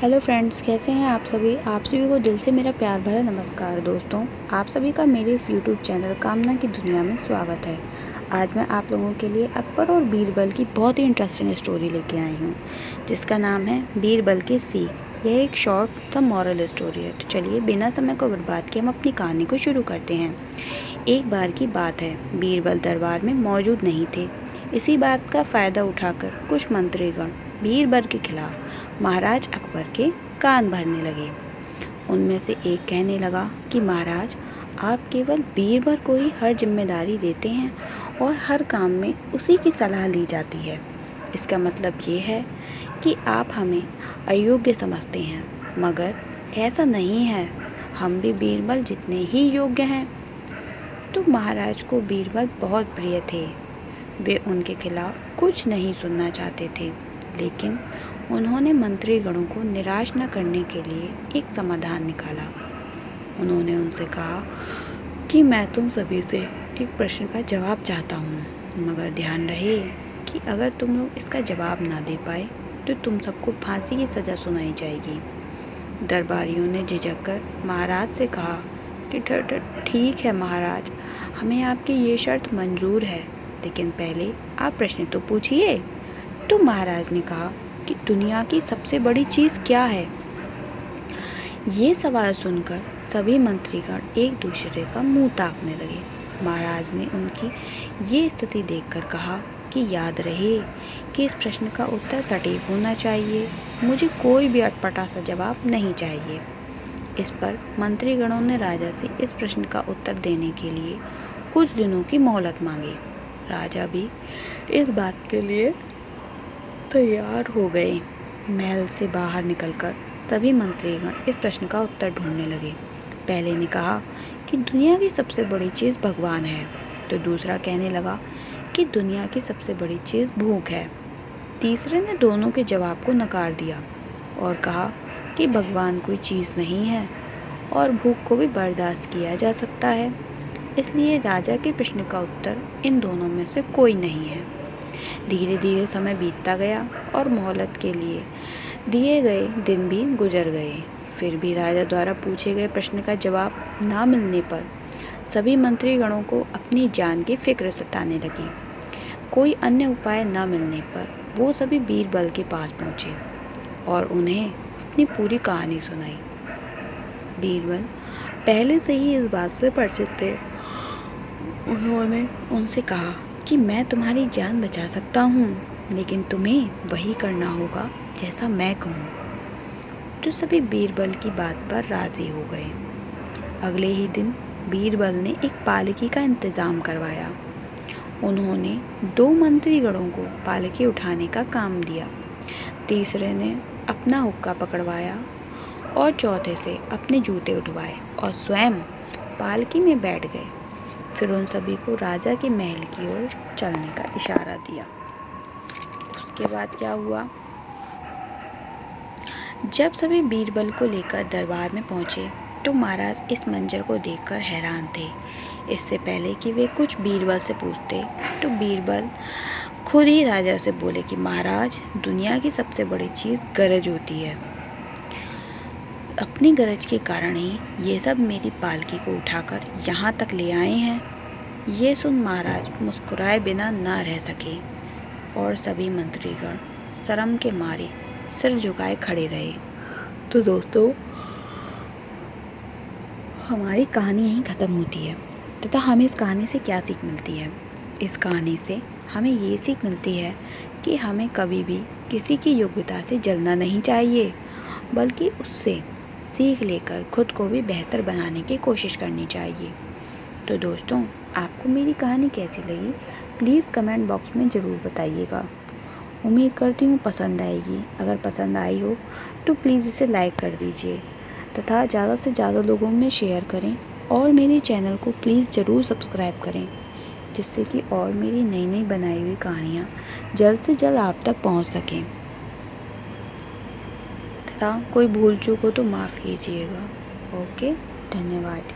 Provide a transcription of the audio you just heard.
Hello friends, कैसे हैं आप सभी को दिल से मेरा प्यार भरा नमस्कार। दोस्तों, आप सभी का मेरे इस यूट्यूब चैनल कामना की दुनिया में स्वागत है। आज मैं आप लोगों के लिए अकबर और बीरबल की बहुत ही इंटरेस्टिंग स्टोरी लेके आई हूँ, जिसका नाम है बीरबल की सीख। यह एक शॉर्ट सा मॉरल स्टोरी है। तो चलिए बिना समय को बर्बाद किए हम अपनी कहानी को शुरू करते हैं। एक बार की बात है, बीरबल दरबार में मौजूद नहीं थे। इसी बात का फ़ायदा उठाकर कुछ मंत्रीगण बीरबल के खिलाफ महाराज अकबर के कान भरने लगे। उनमें से एक कहने लगा कि महाराज, आप केवल बीरबल को ही हर जिम्मेदारी देते हैं और हर काम में उसी की सलाह ली जाती है। इसका मतलब ये है कि आप हमें अयोग्य समझते हैं, मगर ऐसा नहीं है। हम भी बीरबल जितने ही योग्य हैं। तो महाराज को बीरबल बहुत प्रिय थे। वे उनके खिलाफ कुछ नहीं सुनना चाहते थे, लेकिन उन्होंने मंत्रीगणों को निराश न करने के लिए एक समाधान निकाला। उन्होंने उनसे कहा कि मैं तुम सभी से एक प्रश्न का जवाब चाहता हूँ, मगर ध्यान रहे कि अगर तुम लोग इसका जवाब ना दे पाए तो तुम सबको फांसी की सज़ा सुनाई जाएगी। दरबारियों ने झिझक कर महाराज से कहा कि ठीक है महाराज, हमें आपकी ये शर्त मंजूर है, लेकिन पहले आप प्रश्न तो पूछिए। तो महाराज ने कहा कि दुनिया की सबसे बड़ी चीज़ क्या है? ये सवाल सुनकर सभी मंत्रीगण एक दूसरे का मुंह ताकने लगे। महाराज ने उनकी ये स्थिति देखकर कहा कि याद रहे कि इस प्रश्न का उत्तर सटीक होना चाहिए। मुझे कोई भी अटपटा सा जवाब नहीं चाहिए। इस पर मंत्रीगणों ने राजा से इस प्रश्न का उत्तर देने के लिए कुछ दिनों की मोहलत मांगी। राजा भी इस बात के लिए तैयार हो गए। महल से बाहर निकलकर सभी मंत्रीगण इस प्रश्न का उत्तर ढूंढने लगे। पहले ने कहा कि दुनिया की सबसे बड़ी चीज़ भगवान है, तो दूसरा कहने लगा कि दुनिया की सबसे बड़ी चीज़ भूख है। तीसरे ने दोनों के जवाब को नकार दिया और कहा कि भगवान कोई चीज़ नहीं है और भूख को भी बर्दाश्त किया जा सकता है। इसलिए राजा के प्रश्न का उत्तर इन दोनों में से कोई नहीं है। धीरे धीरे समय बीतता गया और मोहलत के लिए दिए गए दिन भी गुजर गए। फिर भी राजा द्वारा पूछे गए प्रश्न का जवाब ना मिलने पर सभी मंत्रीगणों को अपनी जान की फिक्र सताने लगी। कोई अन्य उपाय न मिलने पर वो सभी बीरबल के पास पहुँचे और उन्हें अपनी पूरी कहानी सुनाई। बीरबल पहले से ही इस बात से परिचित थे। उन्होंने उनसे कहा कि मैं तुम्हारी जान बचा सकता हूँ, लेकिन तुम्हें वही करना होगा जैसा मैं कहूँ। तो सभी बीरबल की बात पर राज़ी हो गए। अगले ही दिन बीरबल ने एक पालकी का इंतज़ाम करवाया। उन्होंने 2 मंत्रीगणों को पालकी उठाने का काम दिया। तीसरे ने अपना हुक्का पकड़वाया और चौथे से अपने जूते उठवाए और स्वयं पालकी में बैठ गए। फिर उन सभी को राजा के महल की ओर चलने का इशारा दिया। उसके बाद क्या हुआ? जब सभी बीरबल को लेकर दरबार में पहुंचे तो महाराज इस मंजर को देखकर हैरान थे। इससे पहले कि वे कुछ बीरबल से पूछते तो बीरबल खुद ही राजा से बोले कि महाराज, दुनिया की सबसे बड़ी चीज़ गरज होती है। अपनी गरज के कारण ही ये सब मेरी पालकी को उठाकर यहाँ तक ले आए हैं। ये सुन महाराज मुस्कुराए बिना ना रह सके और सभी मंत्रीगण शर्म के मारे सिर झुकाए खड़े रहे। तो दोस्तों, हमारी कहानी यहीं ख़त्म होती है, तथा हमें इस कहानी से क्या सीख मिलती है? इस कहानी से हमें ये सीख मिलती है कि हमें कभी भी किसी की योग्यता से जलना नहीं चाहिए, बल्कि उससे सीख लेकर खुद को भी बेहतर बनाने की कोशिश करनी चाहिए। तो दोस्तों, आपको मेरी कहानी कैसी लगी? प्लीज़ कमेंट बॉक्स में ज़रूर बताइएगा। उम्मीद करती हूँ पसंद आएगी। अगर पसंद आई हो तो प्लीज़ इसे लाइक कर दीजिए तथा ज़्यादा से ज़्यादा लोगों में शेयर करें और मेरे चैनल को प्लीज़ ज़रूर सब्सक्राइब करें, जिससे कि और मेरी नई नई बनाई हुई कहानियाँ जल्द से जल्द आप तक पहुँच सकें। तथा कोई भूल चूक हो तो माफ़ कीजिएगा। ओके, धन्यवाद।